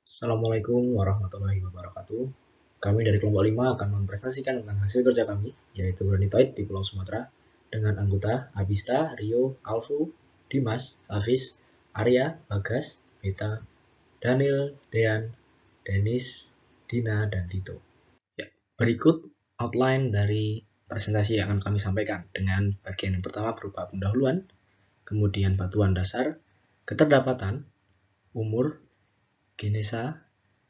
Assalamualaikum warahmatullahi wabarakatuh. Kami dari kelompok 5 akan mempresentasikan tentang hasil kerja kami, yaitu granitoid di Pulau Sumatera, dengan anggota Abista, Rio, Alfu, Dimas, Hafiz, Arya, Bagas, Beta, Daniel, Dean, Denis, Dina, dan Dito. Ya, berikut outline dari presentasi yang akan kami sampaikan dengan bagian yang pertama berupa pendahuluan, kemudian batuan dasar, keterdapatan, umur, genesa,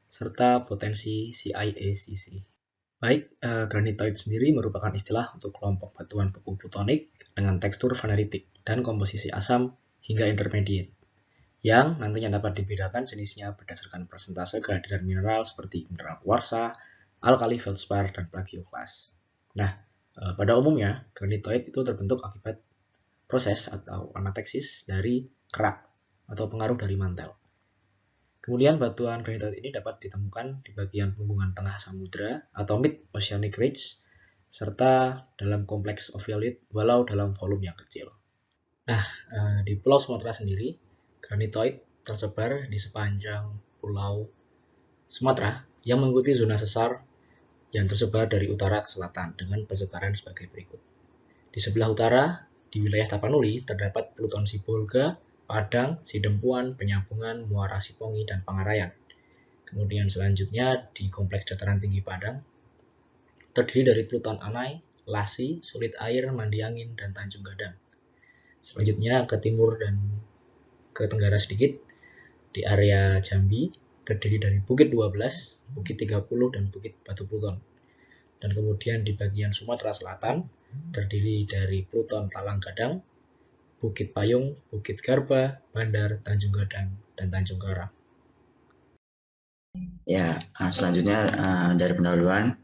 serta potensi CIACC. Baik, granitoid sendiri merupakan istilah untuk kelompok batuan beku plutonik dengan tekstur vaneritik dan komposisi asam hingga intermediate, yang nantinya dapat dibedakan jenisnya berdasarkan persentase kehadiran mineral seperti mineral kuarsa, alkali feldspar, dan plagioklas. Nah, pada umumnya granitoid itu terbentuk akibat proses atau anateksis dari kerak atau pengaruh dari mantel. Kemudian batuan granitoid ini dapat ditemukan di bagian punggungan tengah samudra atau mid-oceanic ridge, serta dalam kompleks oviolite walau dalam volume yang kecil. Nah, di Pulau Sumatera sendiri, granitoid tersebar di sepanjang Pulau Sumatera yang mengikuti zona sesar yang tersebar dari utara ke selatan dengan persebaran sebagai berikut. Di sebelah utara, di wilayah Tapanuli, terdapat Pluton Sibolga, Padang, Sidempuan, Penyambungan, Muara Sipongi, dan Pangarayan. Kemudian selanjutnya di kompleks dataran tinggi Padang, terdiri dari Pluton Anai, Lasi, Sulit Air, Mandi Angin, dan Tanjung Gadang. Selanjutnya ke timur dan ke tenggara sedikit, di area Jambi, terdiri dari Bukit 12, Bukit 30, dan Bukit Batu Pluton. Dan kemudian di bagian Sumatera Selatan, terdiri dari Pluton Talang Gadang, Bukit Payung, Bukit Garba, Bandar, Tanjung Gadang, dan Tanjung Karang. Ya, selanjutnya dari pendahuluan,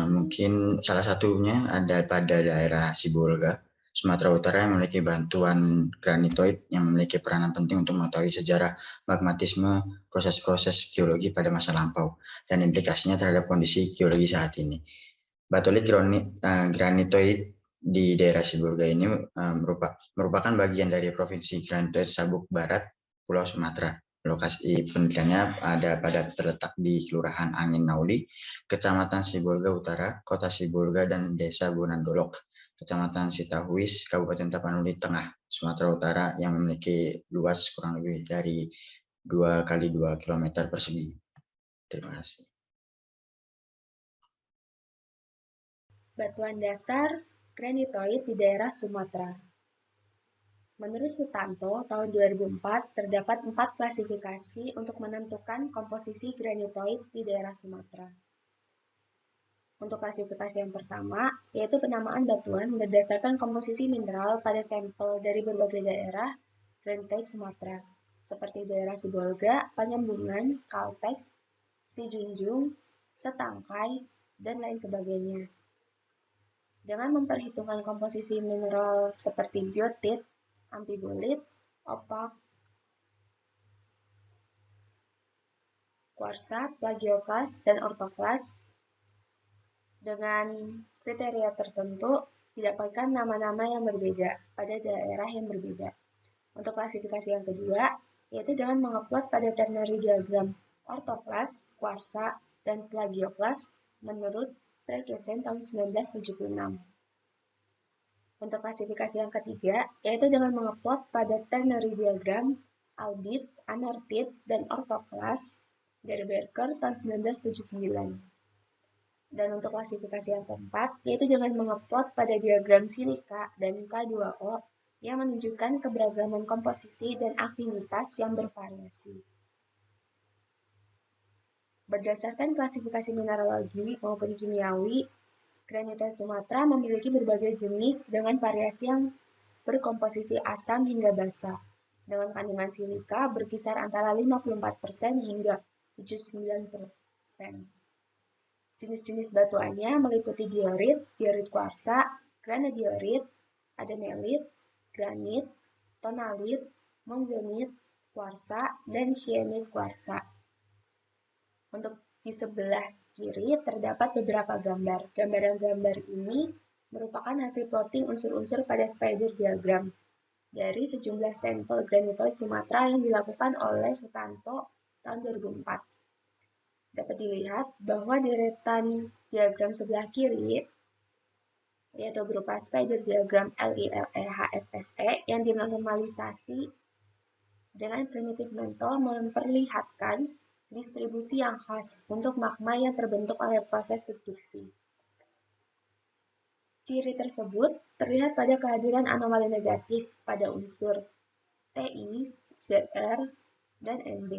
mungkin salah satunya ada pada daerah Sibolga, Sumatera Utara yang memiliki bantuan granitoid yang memiliki peranan penting untuk mengetahui sejarah magmatisme, proses-proses geologi pada masa lampau, dan implikasinya terhadap kondisi geologi saat ini. Batolit granitoid di daerah Sibolga ini merupakan bagian dari Provinsi Granitoid Sabuk Barat, Pulau Sumatera. Lokasi penelitiannya terletak di Kelurahan Angin Nauli, Kecamatan Sibolga Utara, Kota Sibolga, dan Desa Bonandolok, Kecamatan Sitahuis, Kabupaten Tapanuli Tengah, Sumatera Utara, yang memiliki luas kurang lebih dari 2 kali 2 km persegi. Terima kasih. Batuan dasar granitoid di daerah Sumatera. Menurut Sutanto, tahun 2004 terdapat 4 klasifikasi untuk menentukan komposisi granitoid di daerah Sumatera. Untuk klasifikasi yang pertama, yaitu penamaan batuan berdasarkan komposisi mineral pada sampel dari berbagai daerah granitoid Sumatera, seperti daerah Sibolga, Penyambungan, Kalteks, Sijunjung, Setangkai, dan lain sebagainya. Dengan memperhitungkan komposisi mineral seperti biotit, amfibolit, opak, kuarsa, plagioklas, dan ortoklas, dengan kriteria tertentu didapatkan nama-nama yang berbeda pada daerah yang berbeda. Untuk klasifikasi yang kedua, yaitu dengan mengupload pada ternary diagram ortoklas, kuarsa, dan plagioklas menurut Sterkesen tahun 1976. Untuk klasifikasi yang ketiga, yaitu dengan mengupload pada ternary diagram albit, anortit, dan ortoklas dari Berker tahun 1979. Dan untuk klasifikasi yang keempat, yaitu dengan mengupload pada diagram silika dan K2O yang menunjukkan keberagaman komposisi dan afinitas yang bervariasi. Berdasarkan klasifikasi mineralogi maupun kimiawi, granitoid Sumatera memiliki berbagai jenis dengan variasi yang berkomposisi asam hingga basa, dengan kandungan silika berkisar antara 54% hingga 79%. Jenis-jenis batuannya meliputi diorit, diorit kuarsa, granodiorit, adenelit, granit, tonalit, monzonit, kuarsa, dan syenit kuarsa. Untuk di sebelah kiri terdapat beberapa gambar. Gambar-gambar ini merupakan hasil plotting unsur-unsur pada spider diagram dari sejumlah sampel granitoid Sumatera yang dilakukan oleh Sutanto tahun 2004. dapat dilihat bahwa deretan diagram sebelah kiri, yaitu berupa spider diagram LILE-HFSE yang dinormalisasi dengan primitif mentol memperlihatkan distribusi yang khas untuk magma yang terbentuk oleh proses subduksi. Ciri tersebut terlihat pada kehadiran anomali negatif pada unsur Ti, Zr, dan Mb.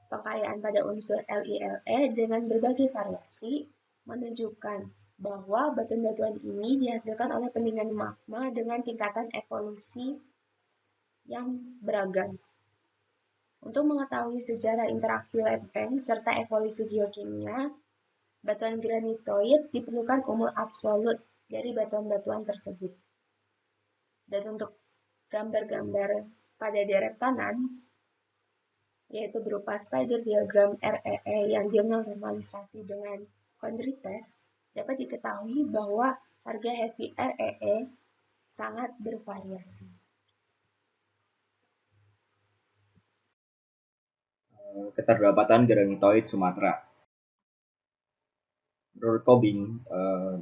Pengkayaan pada unsur LILE dengan berbagai variasi menunjukkan bahwa batuan-batuan ini dihasilkan oleh pendinginan magma dengan tingkatan evolusi yang beragam. Untuk mengetahui sejarah interaksi lempeng serta evolusi geokimia, batuan granitoid diperlukan umur absolut dari batuan-batuan tersebut. Dan untuk gambar-gambar pada deret kanan, yaitu berupa spider diagram REE yang dinormalisasi dengan kondrites, dapat diketahui bahwa harga heavy REE sangat bervariasi. Keterlambatan granitoid Sumatera. Menurut Tobing,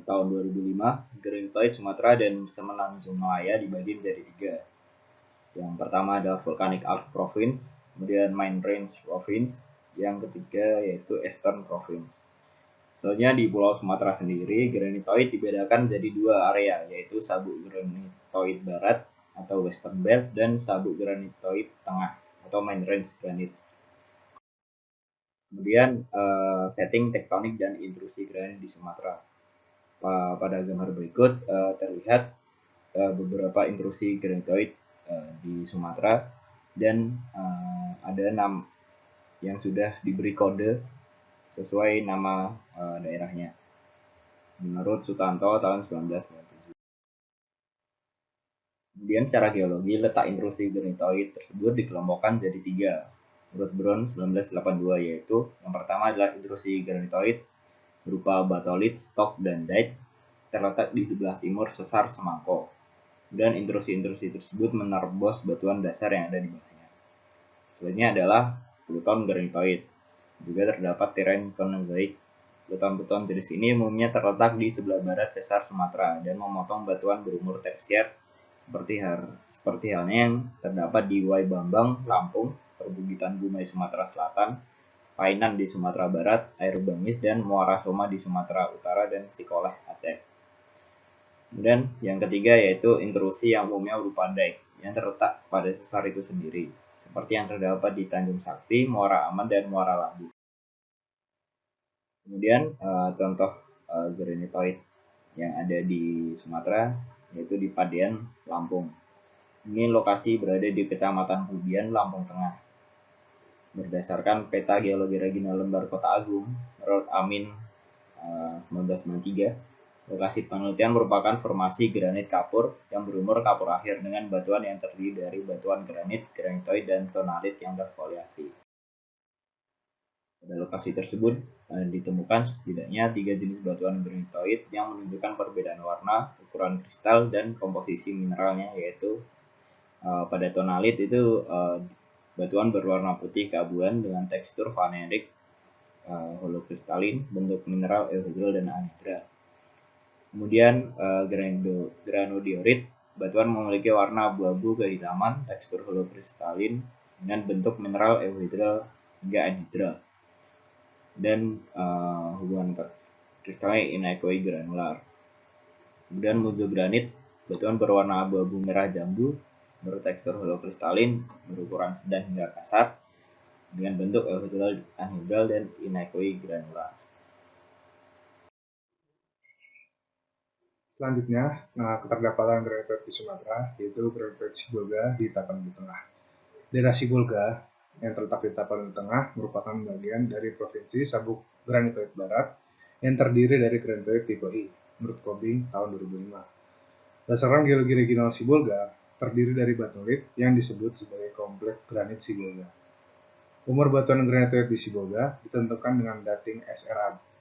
tahun 2005, granitoid Sumatera dan Semenanjung Malaya dibagi menjadi 3. Yang pertama adalah Volcanic Arc Province, kemudian Main Range Province, yang ketiga yaitu Eastern Province. Soalnya di Pulau Sumatera sendiri, granitoid dibedakan menjadi 2 area, yaitu sabuk granitoid barat atau Western Belt dan sabuk granitoid tengah atau Main Range Granite. Kemudian setting tektonik dan intrusi granit di Sumatera. Pada gambar berikut terlihat beberapa intrusi granitoid di Sumatera dan ada 6 yang sudah diberi kode sesuai nama daerahnya menurut Sutanto tahun 1997. Kemudian secara geologi letak intrusi granitoid tersebut dikelompokkan jadi 3 menurut Brown 1982, yaitu yang pertama adalah intrusi granitoid berupa batolit, stok, dan dike terletak di sebelah timur sesar Semangko. Dan intrusi-intrusi tersebut menerobos batuan dasar yang ada di bawahnya. Selanjutnya adalah pluton granitoid. Juga terdapat terrain konozoik. Pluton-pluton jenis ini umumnya terletak di sebelah barat sesar Sumatera dan memotong batuan berumur tersier seperti halnya yang terdapat di Wai Bambang, Lampung, Perbukitan Gumai Sumatera Selatan, Painan di Sumatera Barat, Air Bangis, dan Muara Soma di Sumatera Utara dan Sikoleh Aceh. Kemudian yang ketiga yaitu intrusi yang umumnya berupa dike yang terletak pada sesar itu sendiri, seperti yang terdapat di Tanjung Sakti, Muara Aman, dan Muara Lambu. Kemudian contoh granitoid yang ada di Sumatera yaitu di Padian, Lampung. Ini lokasi berada di Kecamatan Kubian, Lampung Tengah. Berdasarkan peta geologi regional Lembar Kota Agung, menurut Amin 1993, lokasi penelitian merupakan formasi granit kapur yang berumur kapur akhir dengan batuan yang terdiri dari batuan granit, granitoid, dan tonalit yang terfoliasi. Pada lokasi tersebut ditemukan setidaknya 3 jenis batuan granitoid yang menunjukkan perbedaan warna, ukuran kristal, dan komposisi mineralnya, yaitu pada tonalit itu batuan berwarna putih keabuan dengan tekstur vanerik holokristalin, bentuk mineral euhedral dan anhidral. Kemudian granodiorit, batuan memiliki warna abu-abu kehitaman, tekstur holokristalin dengan bentuk mineral euhedral hingga anhidral. Dan hubungan kristalnya inequally granular. Kemudian mezogranit, batuan berwarna abu-abu merah jambu, bertekstur holokristalin, berukuran sedang hingga kasar, dengan bentuk euhedral, anhidral, dan inequally granular. Selanjutnya, keterdapatan granitoid di Sumatera, yaitu granitoid Sibolga di Tapanuli Tengah. Daerah Sibolga yang terletak di Tapanuli Tengah merupakan bagian dari provinsi sabuk granitoid barat yang terdiri dari granitoid tipe I, menurut Tobing tahun 2005. Berdasarkan geologi regional Sibolga, terdiri dari batolit yang disebut sebagai kompleks granit Sibolga. Umur batuan granitoid di Sibolga ditentukan dengan dating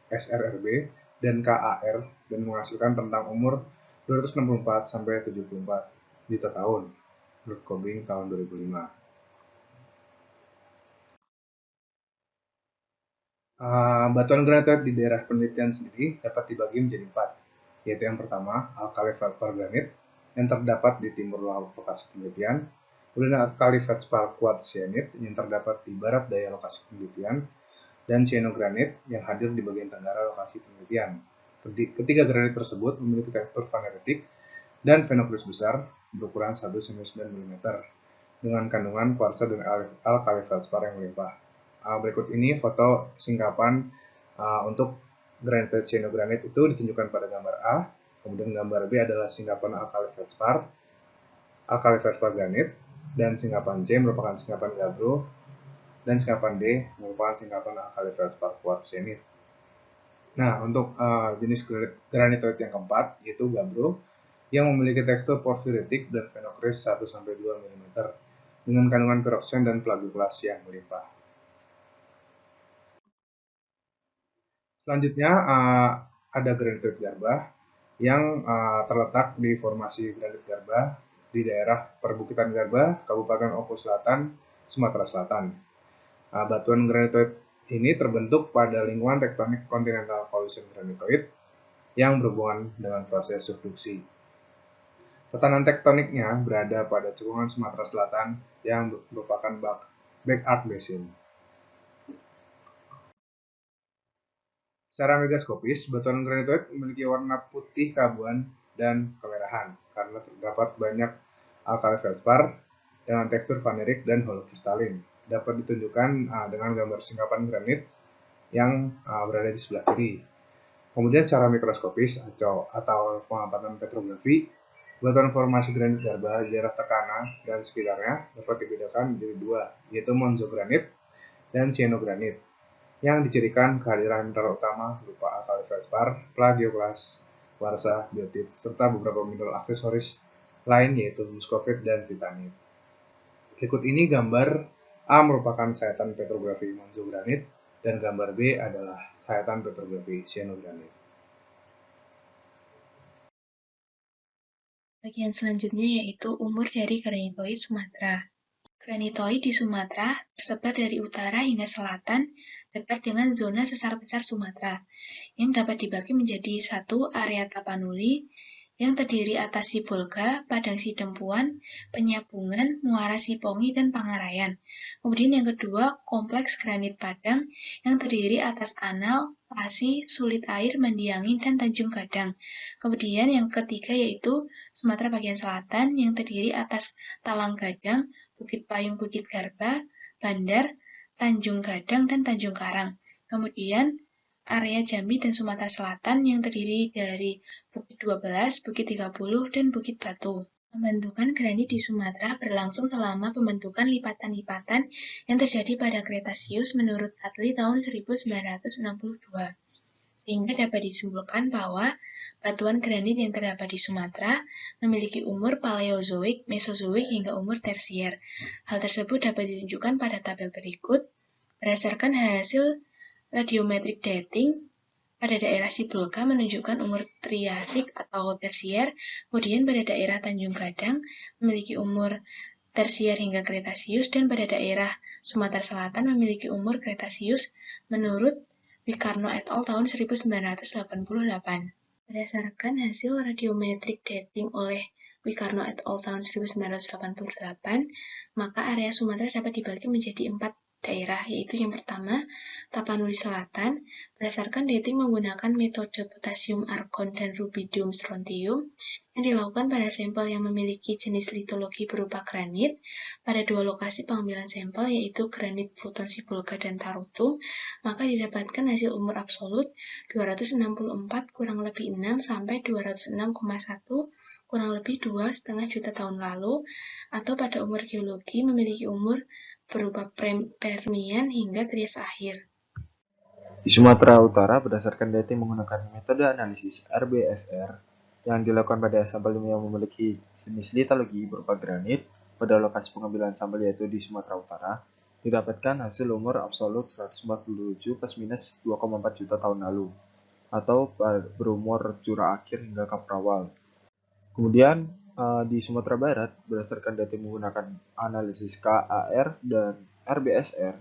SRRB dan KAR dan menghasilkan rentang umur 264 sampai 74 juta tahun, menurut Tobing tahun 2005. Batuan granitoid di daerah penelitian sendiri dapat dibagi menjadi 4, yaitu yang pertama alkali feldspar granit yang terdapat di timur lokasi penelitian, kemudian alkali feldspar quartz cyanide yang terdapat di barat daya lokasi penelitian, dan cyanogranit yang hadir di bagian tenggara lokasi penelitian. Ketiga granit tersebut memiliki tekstur faneritik dan fenokris besar berukuran 1-9 mm dengan kandungan kuarsa dan alkali feldspar yang melimpah. Berikut ini foto singkapan untuk granitoid cyanogranit itu ditunjukkan pada gambar A, kemudian gambar B adalah singkapan alkali feldspar granit, dan singkapan C merupakan singkapan gabbro, dan singkapan D merupakan singkapan alkali feldspar quartz cyanide. Nah, untuk jenis granitoid yang keempat yaitu gabbro yang memiliki tekstur porfiritik dan fenokris 1-2 mm dengan kandungan piroksen dan plagioklas yang melimpah. Selanjutnya ada granitoid garba yang terletak di formasi granit garba di daerah Perbukitan Garba, Kabupaten Opo Selatan, Sumatera Selatan. Batuan granitoid ini terbentuk pada lingkungan tektonik continental collision granitoid yang berhubungan dengan proses subduksi. Tatanan tektoniknya berada pada cekungan Sumatera Selatan yang merupakan backarc basin. Secara megaskopis, batuan granitoid memiliki warna putih keabuan dan kemerahan karena terdapat banyak alkali feldspar dengan tekstur vanerik dan holokristalin. Dapat ditunjukkan dengan gambar singkapan granit yang berada di sebelah kiri. Kemudian secara mikroskopis atau pengamatan petrografi, batuan formasi granit garba di daerah Tekana dan sekitarnya dapat dibedakan menjadi dua, yaitu monzogranit dan cyanogranit, yang dicirikan kehadiran mineral utama berupa alkali feldspar, plagioklas, kuarsa, biotit, serta beberapa mineral aksesoris lain yaitu muskovit dan titanit. Berikut ini gambar A merupakan sayatan petrografi monzogranit dan gambar B adalah sayatan petrografi cyanogranit. Bagian selanjutnya yaitu umur dari granitoid Sumatera. Granitoid di Sumatera tersebar dari utara hingga selatan dekat dengan zona sesar besar Sumatera, yang dapat dibagi menjadi satu area Tapanuli, yang terdiri atas Sibolga, Padang Sidempuan, Penyabungan, Muara Sipongi, dan Pangarayan. Kemudian yang kedua, kompleks granit Padang, yang terdiri atas Anal, Pasi, Sulit Air, Mendiangin, dan Tanjung Gadang. Kemudian yang ketiga yaitu Sumatera bagian selatan, yang terdiri atas Talang Gadang, Bukit Payung, Bukit Garba, Bandar, Tanjung Gadang, dan Tanjung Karang. Kemudian area Jambi dan Sumatera Selatan yang terdiri dari Bukit 12, Bukit 30, dan Bukit Batu. Pembentukan granit di Sumatera berlangsung selama pembentukan lipatan-lipatan yang terjadi pada Kretasius menurut Atli tahun 1962. Sehingga dapat disimpulkan bahwa batuan granit yang terdapat di Sumatera memiliki umur Paleozoik, Mesozoik, hingga umur Tersier. Hal tersebut dapat ditunjukkan pada tabel berikut. Berdasarkan hasil radiometric dating, pada daerah Sibolga menunjukkan umur Triasik atau Tersier, kemudian pada daerah Tanjung Gadang memiliki umur Tersier hingga Kretasius, dan pada daerah Sumatera Selatan memiliki umur Kretasius menurut Wikarno et al. Tahun 1988. Berdasarkan hasil radiometric dating oleh Wikarno et al. Tahun 1988, maka area Sumatera dapat dibagi menjadi 4 daerah, yaitu yang pertama, Tapanuli Selatan, berdasarkan dating menggunakan metode potasium argon dan rubidium strontium, yang dilakukan pada sampel yang memiliki jenis litologi berupa granit, pada dua lokasi pengambilan sampel, yaitu granit Pluton Sibolga dan Tarutung, maka didapatkan hasil umur absolut 264 kurang lebih 6 sampai 206,1 kurang lebih 2,5 juta tahun lalu, atau pada umur geologi memiliki umur berupa Permian hingga Trias akhir. Di Sumatera Utara, berdasarkan dating menggunakan metode analisis RBSR yang dilakukan pada sampel yang memiliki jenis litologi berupa granit pada lokasi pengambilan sampel yaitu di Sumatera Utara, didapatkan hasil umur absolut 147 plus minus 2,4 juta tahun lalu, atau berumur Jura akhir hingga Kaprawal. Kemudian di Sumatera Barat, berdasarkan dating menggunakan analisis KAR dan RBSR,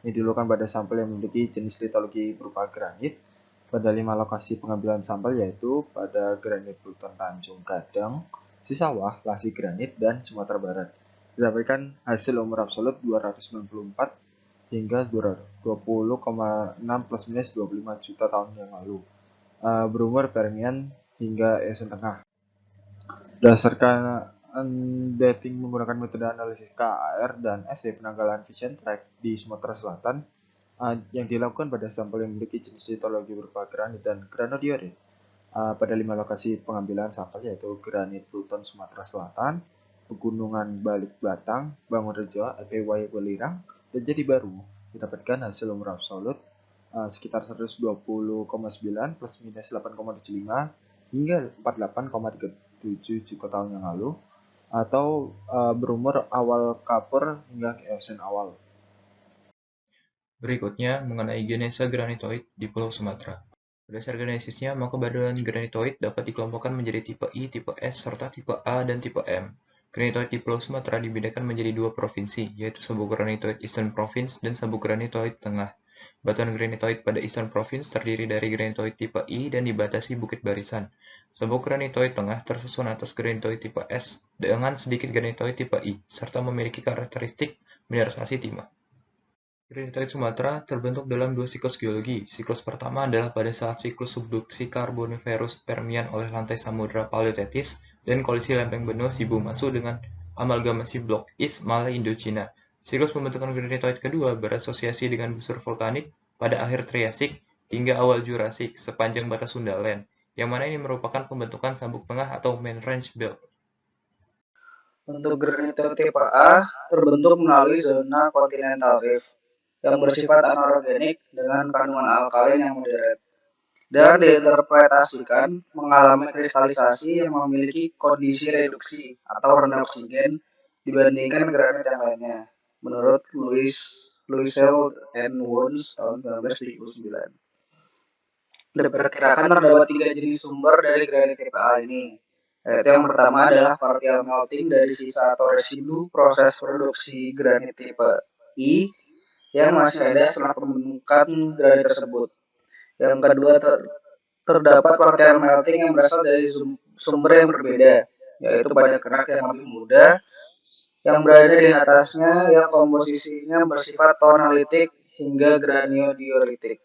yang dilakukan pada sampel yang memiliki jenis litologi berupa granit pada 5 lokasi pengambilan sampel, yaitu pada Granit Pluton Tanjung Gadang, Sisawah, Lasi Granit, dan Sumatera Barat. Didapatkan hasil umur absolut 294 hingga 20,6 plus minus 25 juta tahun yang lalu. Berumur Permian hingga Eosen Tengah. Berdasarkan dating menggunakan metode analisis KAR dan FT penanggalan Vision Track di Sumatera Selatan yang dilakukan pada sampel yang memiliki jenis litologi berupa granit dan granodiorit pada 5 lokasi pengambilan sampel, yaitu Granit Pluton Sumatera Selatan, Pegunungan Balik Batang, Bangunrejo, LPY Welirang, dan Jati Baru. Didapatkan hasil umur absolut sekitar 120,9 plus minus 8,75 hingga 48,37 juta tahun yang lalu, atau berumur awal kapur hingga Eosen awal. Berikutnya mengenai genesa granitoid di Pulau Sumatera. Berdasarkan genesisnya, maka badan granitoid dapat dikelompokkan menjadi tipe I, tipe S, serta tipe A dan tipe M. Granitoid di Pulau Sumatera dibedakan menjadi 2 provinsi, yaitu sabuk granitoid Eastern Province dan sabuk granitoid Tengah. Batuan granitoid pada Eastern Province terdiri dari granitoid tipe I dan dibatasi bukit barisan. Sabuk granitoid Tengah tersusun atas granitoid tipe S dengan sedikit granitoid tipe I, serta memiliki karakteristik mineralisasi timah. Granitoid Sumatera terbentuk dalam 2 siklus geologi. Siklus pertama adalah pada saat siklus subduksi Carboniferous Permian oleh lantai samudra Paleothetis dan kolisi lempeng benua Shibumatsu dengan amalgamasi blok East Malay Indochina. Siklus pembentukan granitoid kedua berasosiasi dengan busur vulkanik pada akhir Triasik hingga awal Jurassik sepanjang batas Sundaland, yang mana ini merupakan pembentukan sabuk tengah atau Main Range Belt. Untuk granitoid tipe A terbentuk melalui zona continental rift yang bersifat anorganik dengan kandungan alkalin yang moderat, dan diinterpretasikan mengalami kristalisasi yang memiliki kondisi reduksi atau rendah oksigen dibandingkan granit yang lainnya, menurut Louisel and Woods tahun 1979. Diperkirakan terdapat 3 jenis sumber dari granit tipe A ini, yaitu yang pertama adalah partial melting dari sisa atau residu proses produksi granit tipe I yang masih ada setelah pembentukan granit tersebut. Yang kedua, terdapat partial melting yang berasal dari sumber yang berbeda, yaitu pada kerak yang lebih muda yang berada di atasnya yang komposisinya bersifat tonalitik hingga granodioritik.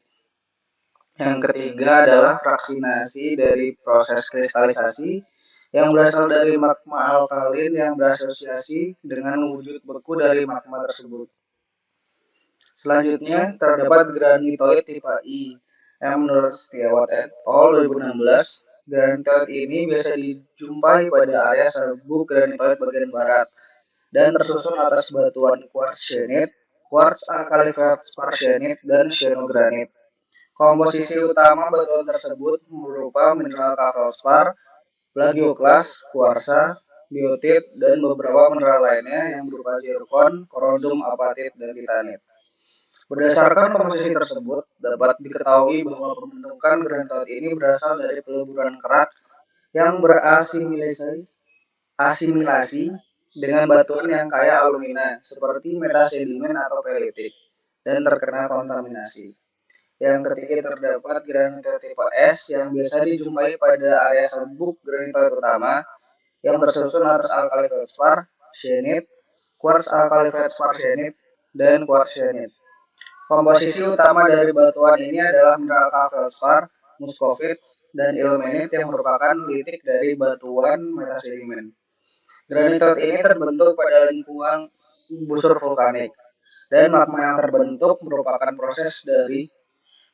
Yang ketiga adalah fraksinasi dari proses kristalisasi yang berasal dari magma alkalin yang berasosiasi dengan wujud beku dari magma tersebut. Selanjutnya, terdapat granitoid tipe I, yang menurut Setiawat et al. 2016, granitoid ini biasa dijumpai pada area sabuk granitoid bagian barat, dan tersusun atas batuan quartz syenit, quartz alkali feldspar syenit, dan cyanogranit. Komposisi utama batuan tersebut berupa mineral feldspar, plagioklas, kuarsa, biotit, dan beberapa mineral lainnya yang berupa zirkon, korodium, apatit, dan titanit. Berdasarkan komposisi tersebut, dapat diketahui bahwa pembentukan granitoid ini berasal dari peleburan kerak yang berasimilasi dengan batuan yang kaya alumina, seperti metasedimen atau pelitik, dan terkena kontaminasi. Yang ketiga, terdapat granitoid tipe S yang biasa dijumpai pada area sabuk granitoid utama yang tersusun atas alkali feldspar, syenit, quartz alkali feldspar syenit, dan quartz syenit. Komposisi utama dari batuan ini adalah mineral feldspar, muscovite, dan ilmenit yang merupakan litik dari batuan metasedimen. Granitoid ini terbentuk pada lingkungan busur vulkanik, dan magma yang terbentuk merupakan proses dari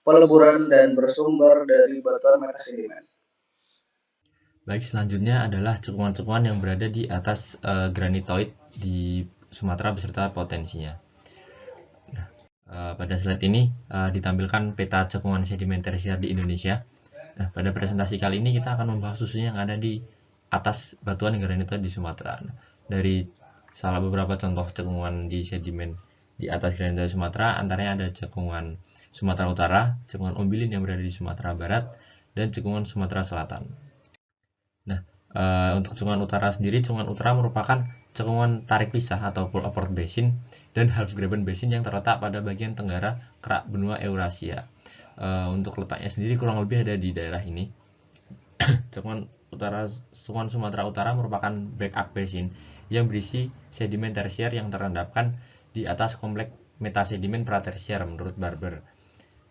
peleburan dan bersumber dari batuan metasedimen. Baik, selanjutnya adalah cekungan-cekungan yang berada di atas granitoid di Sumatera beserta potensinya. Pada slide ini ditampilkan peta cekungan sedimen tersier di Indonesia. Nah, pada presentasi kali ini kita akan membahas khususnya yang ada di atas batuan granitoid di Sumatera. Nah, dari salah beberapa contoh cekungan di sedimen di atas granitoid Sumatera, antaranya ada cekungan Sumatera Utara, cekungan Ombilin yang berada di Sumatera Barat, dan cekungan Sumatera Selatan. Nah, untuk cekungan utara sendiri, cekungan utara merupakan cekungan tarik pisah atau pull apart basin, dan Halfgraben basin yang terletak pada bagian tenggara kerak benua Eurasia. Untuk letaknya sendiri kurang lebih ada di daerah ini. Cekungan Sumatera Utara merupakan backup basin yang berisi sedimen tersier yang terendapkan di atas kompleks metasedimen pratersier menurut Barber.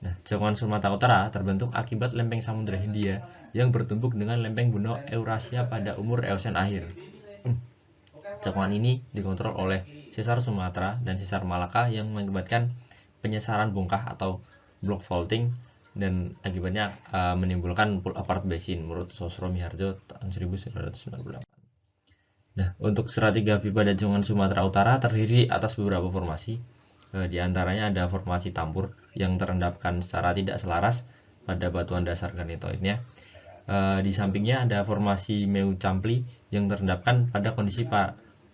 Nah, cekungan Sumatera Utara terbentuk akibat lempeng Samudra Hindia yang bertumbuk dengan lempeng benua Eurasia pada umur Eosen akhir. Cekungan ini dikontrol oleh sesar Sumatera dan sesar Malaka yang mengakibatkan penyesaran bongkah atau block faulting dan akibatnya menimbulkan pull apart basin menurut Sosro Miharjo tahun 1998. Nah, untuk stratigrafi pada cekungan Sumatera Utara terdiri atas beberapa formasi. Di antaranya ada formasi Tampur yang terendapkan secara tidak selaras pada batuan dasar granitoidnya. Di sampingnya ada formasi Meu-Campli yang terendapkan pada kondisi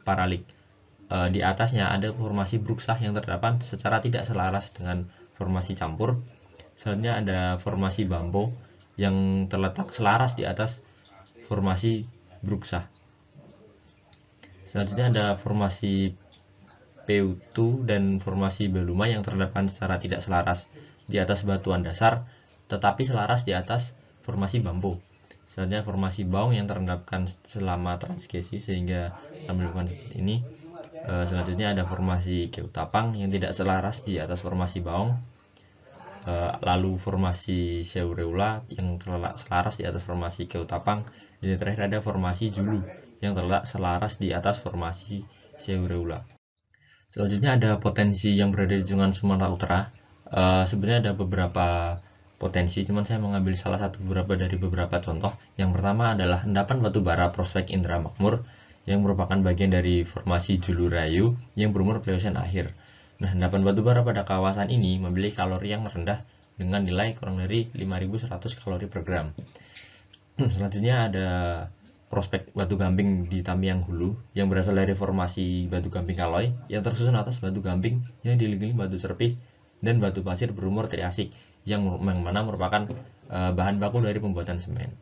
paralik. Di atasnya ada formasi Bruksah yang terendapkan secara tidak selaras dengan formasi Campur. Selanjutnya ada formasi Bampo yang terletak selaras di atas formasi Bruksah. Selanjutnya ada formasi Peutu dan formasi Beluma yang terendapkan secara tidak selaras di atas batuan dasar tetapi selaras di atas formasi Bampo. Selanjutnya formasi Baung yang terendapkan selama transgresi sehingga menimbulkan seperti ini. Selanjutnya ada formasi Keutapang yang tidak selaras di atas formasi Baung. Lalu formasi Seureula yang terletak selaras di atas formasi Keutapang. Dan terakhir ada formasi Julu yang terletak selaras di atas formasi Seureula. Selanjutnya ada potensi yang berada di cekungan Sumatera Utara. Sebenarnya ada beberapa potensi, cuman saya mengambil salah satu dari beberapa contoh. Yang pertama adalah endapan batu bara prospek Indra Makmur yang merupakan bagian dari formasi Julu Rayu yang berumur Pleosen akhir. Nah, endapan batu bara pada kawasan ini memiliki kalori yang rendah dengan nilai kurang dari 5.100 kalori per gram. Selanjutnya ada prospek batu gamping di Tamiang Hulu yang berasal dari formasi batu gamping Kaloy yang tersusun atas batu gamping yang dililingi batu serpih dan batu pasir berumur triasik yang mana merupakan bahan baku dari pembuatan semen.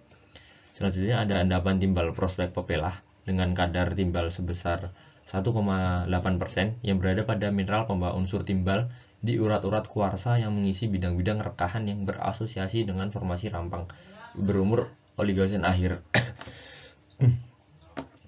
Selanjutnya ada endapan timbal prospek Pepelah dengan kadar timbal sebesar 1,8% yang berada pada mineral pembawa unsur timbal di urat-urat kuarsa yang mengisi bidang-bidang rekahan yang berasosiasi dengan formasi rampang berumur Oligosen akhir.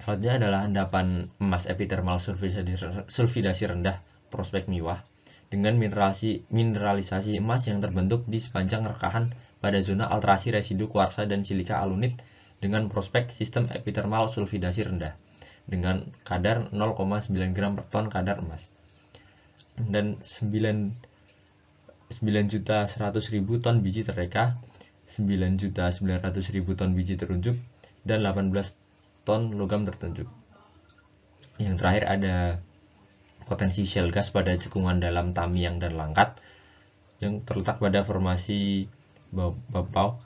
Selanjutnya adalah endapan emas epithermal sulfidasi rendah prospek Miwah dengan mineralisasi emas yang terbentuk di sepanjang rekahan pada zona alterasi residu kuarsa dan silika alunit dengan prospek sistem epithermal sulfidasi rendah dengan kadar 0,9 gram per ton kadar emas. Dan 9.100.000 ton biji terreka, 9.900.000 ton biji terunjuk, dan 18 ton logam tertunjuk. Yang terakhir ada potensi shale gas pada cekungan dalam Tamiang dan Langkat yang terletak pada formasi Bapau.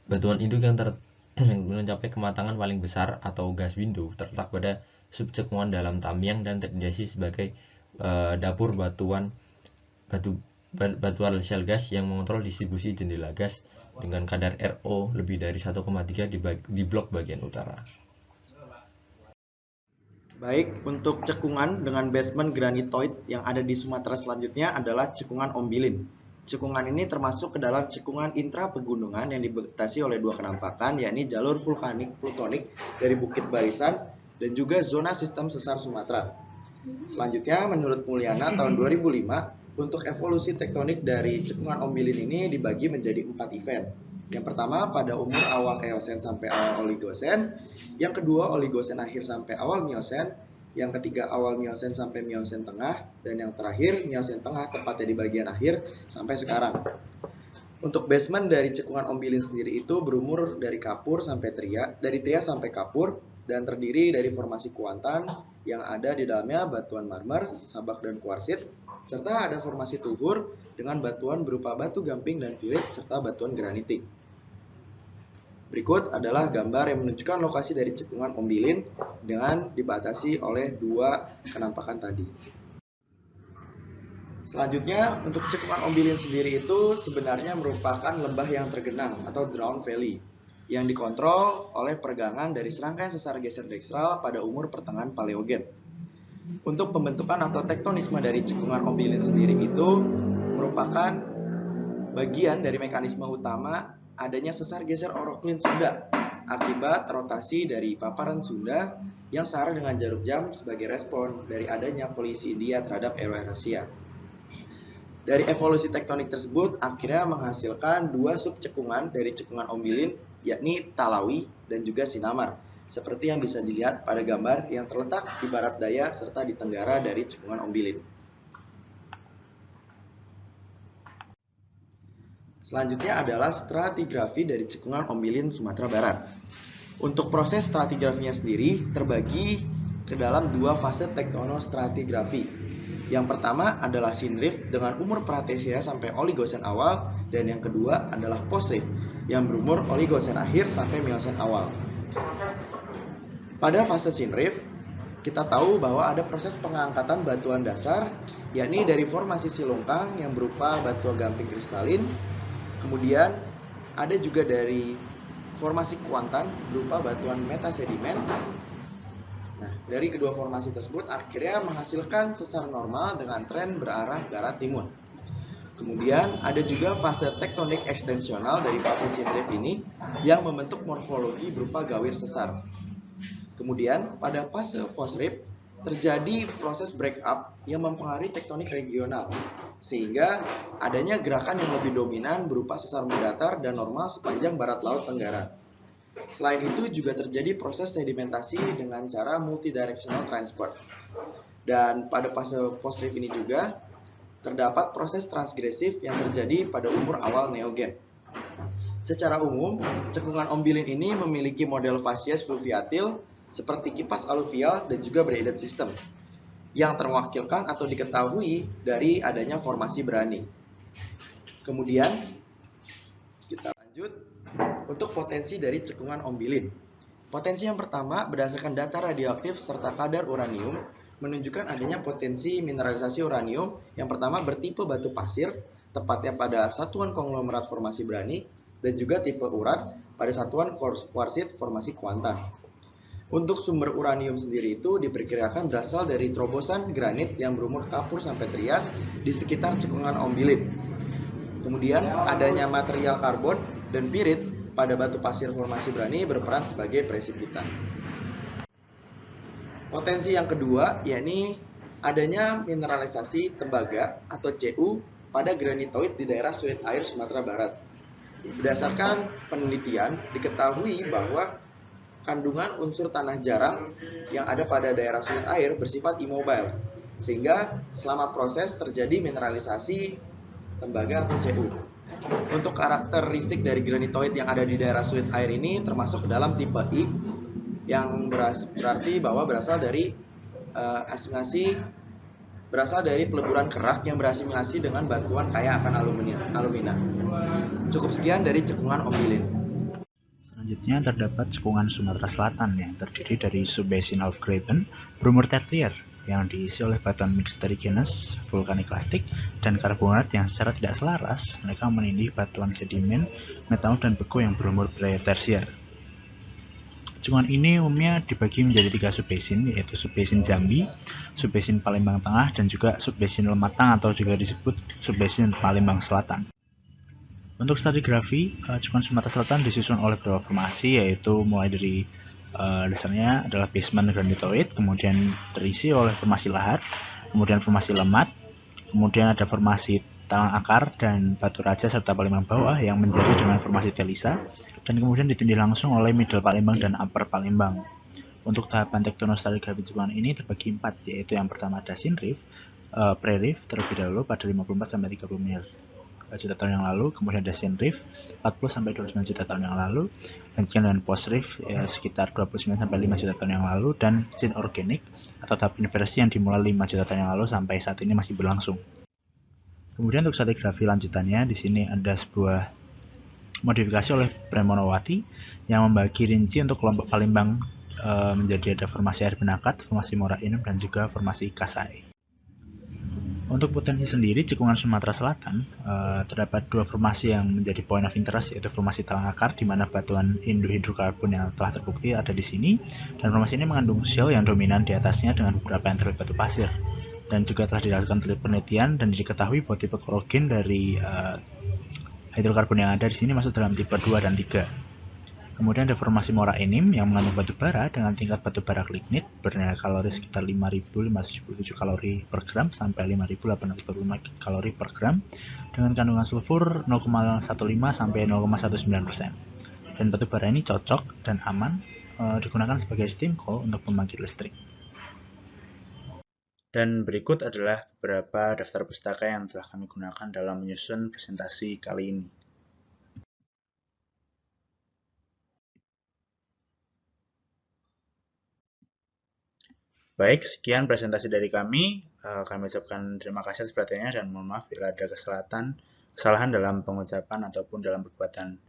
Batuan induk yang mencapai kematangan paling besar atau gas window terletak pada subcekungan dalam Tamiang dan terdiri sebagai dapur batuan shale gas yang mengontrol distribusi jendela gas dengan kadar RO lebih dari 1,3 di blok bagian utara. Baik, untuk cekungan dengan basement granitoid yang ada di Sumatera selanjutnya adalah cekungan Ombilin. Cekungan ini termasuk ke dalam cekungan intra pegunungan yang dibatasi oleh dua kenampakan, yakni jalur vulkanik plutonik dari Bukit Barisan dan juga zona sistem sesar Sumatera. Selanjutnya, menurut Mulyana tahun 2005, untuk evolusi tektonik dari cekungan Ombilin ini dibagi menjadi 4 event. Yang pertama pada umur awal Eosen sampai awal Oligosen, yang kedua Oligosen akhir sampai awal Miosen, yang ketiga awal Miosen sampai Miosen tengah, dan yang terakhir Miosen tengah tepatnya di bagian akhir sampai sekarang. Untuk basement dari cekungan Ombilin sendiri itu berumur dari Kapur sampai Tria, dari Tria sampai Kapur, dan terdiri dari formasi Kuantan yang ada di dalamnya batuan marmer, sabak dan kuarsit, serta ada formasi Tuhur dengan batuan berupa batu gamping dan pirit serta batuan granitik. Berikut adalah gambar yang menunjukkan lokasi dari cekungan Ombilin dengan dibatasi oleh dua kenampakan tadi. Selanjutnya, untuk cekungan Ombilin sendiri itu sebenarnya merupakan lembah yang tergenang atau drown valley. yang dikontrol oleh peregangan dari serangkaian sesar geser dekstral pada umur pertengahan Paleogen. Untuk pembentukan atau tektonisme dari cekungan ombilin sendiri itu merupakan bagian dari mekanisme utama adanya sesar geser oroklin Sunda akibat rotasi dari paparan Sunda yang searah dengan jarum jam sebagai respon dari adanya polisi India terhadap Eurasia. Dari evolusi tektonik tersebut akhirnya menghasilkan dua sub cekungan dari cekungan ombilin, yakni Talawi dan juga Sinamar, seperti yang bisa dilihat pada gambar yang terletak di barat daya serta di tenggara dari cekungan ombilin. Selanjutnya adalah stratigrafi dari cekungan ombilin Sumatera Barat. Untuk proses stratigrafinya sendiri terbagi ke dalam dua fase tektonostratigrafi. Yang pertama adalah Synrift dengan umur Pratesia sampai Oligosen awal, dan yang kedua adalah Post-Rift yang berumur Oligosen akhir sampai Miosen awal. Pada fase Synrift, kita tahu bahwa ada proses pengangkatan batuan dasar, yakni dari formasi silungkang yang berupa batuan gamping kristalin, kemudian ada juga dari formasi kuantan berupa batuan metasedimen. Nah, dari kedua formasi tersebut akhirnya menghasilkan sesar normal dengan tren berarah barat timur. Kemudian ada juga fase tektonik ekstensional dari fase Synrift ini yang membentuk morfologi berupa gawir sesar. Kemudian pada fase Post-Rift terjadi proses break-up yang mempengaruhi tektonik regional, sehingga adanya gerakan yang lebih dominan berupa sesar mendatar dan normal sepanjang barat laut Tenggara. Selain itu juga terjadi proses sedimentasi dengan cara multidirectional transport. Dan pada fase Post-Rift ini juga terdapat proses transgresif yang terjadi pada umur awal Neogen. Secara umum, cekungan ombilin ini memiliki model fasies fluviatil seperti kipas aluvial dan juga braided system yang terwakilkan atau diketahui dari adanya formasi berani. Kemudian kita lanjut untuk potensi dari cekungan ombilin. Potensi yang pertama berdasarkan data radioaktif serta kadar uranium menunjukkan adanya potensi mineralisasi uranium yang pertama bertipe batu pasir, tepatnya pada satuan konglomerat formasi berani, dan juga tipe urat pada satuan kuarsit formasi kuantan. Untuk sumber uranium sendiri itu diperkirakan berasal dari terobosan granit yang berumur kapur sampai Trias di sekitar cekungan ombilin. Kemudian adanya material karbon dan pirit pada batu pasir formasi berani berperan sebagai presipitan. Potensi yang kedua yakni adanya mineralisasi tembaga atau Cu pada granitoid di daerah Suit Air Sumatera Barat. Berdasarkan penelitian diketahui bahwa kandungan unsur tanah jarang yang ada pada daerah Suit Air bersifat immobile, sehingga selama proses terjadi mineralisasi tembaga atau Cu. Untuk karakteristik dari granitoid yang ada di daerah Suit Air ini termasuk ke dalam tipe I yang berarti bahwa berasal dari berasal dari peleburan kerak yang berasimilasi dengan batuan kaya akan alumina. Cukup sekian dari cekungan ombilin. Selanjutnya terdapat cekungan Sumatera Selatan yang terdiri dari subbasin Aufgraben berumur tertier yang diisi oleh batuan mixed terrigenous, vulkaniklastik, dan karbonat yang secara tidak selaras mereka menindih batuan sedimen, metamorf, dan beku yang berumur tersier. Cekungan ini umumnya dibagi menjadi 3 subbasin, yaitu subbasin Jambi, subbasin Palembang Tengah, dan juga subbasin Lematang atau juga disebut subbasin Palembang Selatan. Untuk stratigrafi, cekungan Sumatera Selatan disusun oleh beberapa formasi, yaitu mulai dari dasarnya adalah basement granitoid, kemudian terisi oleh formasi lahat, kemudian formasi lemat, kemudian ada formasi talang akar dan batu raja serta Palembang bawah yang menjadi dengan formasi telisa, dan kemudian ditindih langsung oleh middle Palembang dan upper Palembang. Untuk tahapan tektonostratigrafi cekungan ini terbagi 4, yaitu yang pertama ada Synrift, pre-rift terlebih dahulu pada 54 sampai 30 miliar juta tahun yang lalu, kemudian ada Synrift 40 sampai 29 juta tahun yang lalu, dan Post-Rift sekitar 29 sampai 5 juta tahun yang lalu, dan Synorganic atau tahap inversi yang dimulai 5 juta tahun yang lalu sampai saat ini masih berlangsung. Kemudian untuk stratigrafi lanjutannya di sini ada sebuah modifikasi oleh Premonowati yang membagi rinci untuk kelompok Palembang menjadi ada formasi air benakat, formasi Morainem, dan juga formasi Kasai. Untuk potensi sendiri, cekungan Sumatera Selatan terdapat dua formasi yang menjadi point of interest, yaitu formasi Talangakar, di mana batuan hidrokarbon yang telah terbukti ada di sini, dan formasi ini mengandung shale yang dominan di atasnya dengan beberapa yang terlibat batu pasir. Dan juga telah dilakukan penelitian dan diketahui bahwa tipe korogen dari hidrokarbon yang ada di sini masuk dalam tipe 2 dan 3. Kemudian ada formasi Mora Enim yang mengandung batu bara dengan tingkat batu bara lignit bernilai kalori sekitar 5.577 kalori per gram sampai 5.845 kalori per gram dengan kandungan sulfur 0,15 sampai 0,19%. Dan batu bara ini cocok dan aman digunakan sebagai steam coal untuk pembangkit listrik. Dan berikut adalah beberapa daftar pustaka yang telah kami gunakan dalam menyusun presentasi kali ini. Baik, sekian presentasi dari kami. Kami ucapkan terima kasih atas perhatiannya dan mohon maaf bila ada kesalahan dalam pengucapan ataupun dalam perbuatan.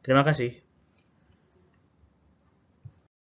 Terima kasih.